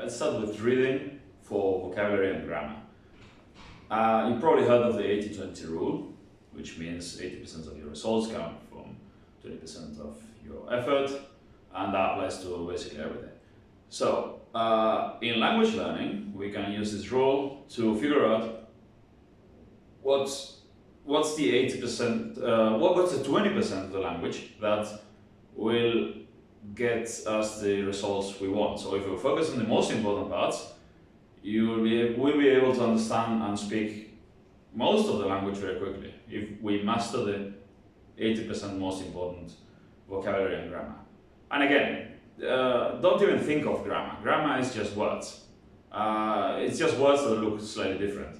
let's start with reading for vocabulary and grammar. You probably heard of the 80-20 rule, which means 80% of your results come from 20% of your effort, and that applies to basically everything. So, in language learning, we can use this rule to figure out what's the 80%, what's the 20% of the language that will get us the results we want. So if we focus on the most important parts, we'll be able to understand and speak most of the language very quickly if we master the 80% most important vocabulary and grammar. And again, don't even think of grammar. Grammar is just words. It's just words that look slightly different.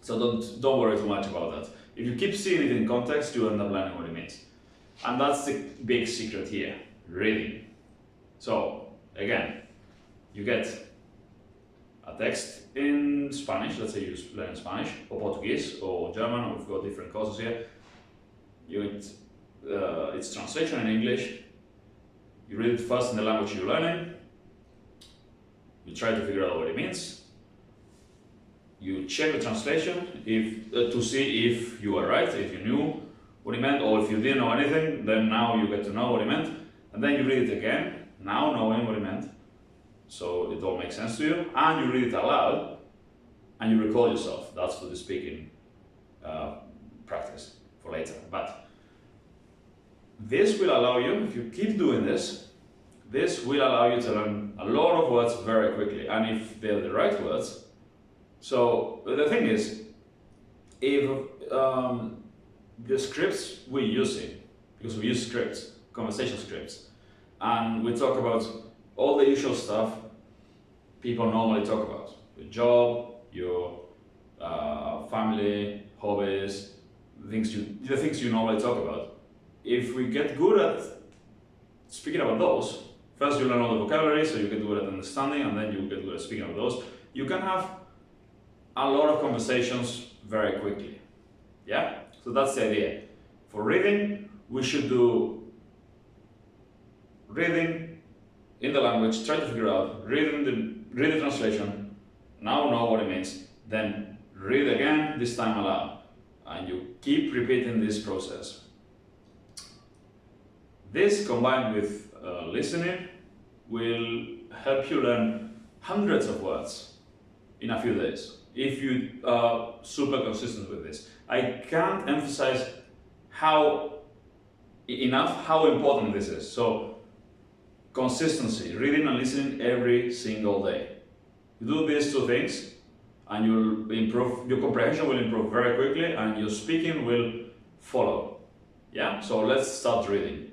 So don't worry too much about that. If you keep seeing it in context, you end up learning what it means. And that's the big secret here, reading. So again, you get a text in Spanish, let's say you learn Spanish, or Portuguese, or German, we've got different courses here. It's translation in English. You read it first in the language you're learning. You try to figure out what it means. You check the translation to see if you are right, if you knew what it meant, or if you didn't know anything, then now you get to know what it meant. And then you read it again, now knowing what it meant, so it all makes sense to you, and you read it aloud, and you record yourself. That's for the speaking practice for later. But this will allow you, if you keep doing this, this will allow you to learn a lot of words very quickly, and if they're the right words. So the thing is, if the scripts we're using, because we use scripts, conversation scripts, and we talk about all the usual stuff people normally talk about: your job, your family, hobbies, the things you normally talk about. If we get good at speaking about those, first you learn all the vocabulary, so you get good at understanding, and then you get good at speaking about those, you can have a lot of conversations very quickly. Yeah? So that's the idea. For reading, we should do reading in the language, try to figure out, read the translation, now know what it means, then read again, this time aloud. And you keep repeating this process. This combined with listening will help you learn hundreds of words in a few days, if you are super consistent with this. I can't emphasize how important this is. So consistency, reading and listening every single day. You do these two things and you'll improve, your comprehension will improve very quickly and your speaking will follow. Yeah, so let's start reading.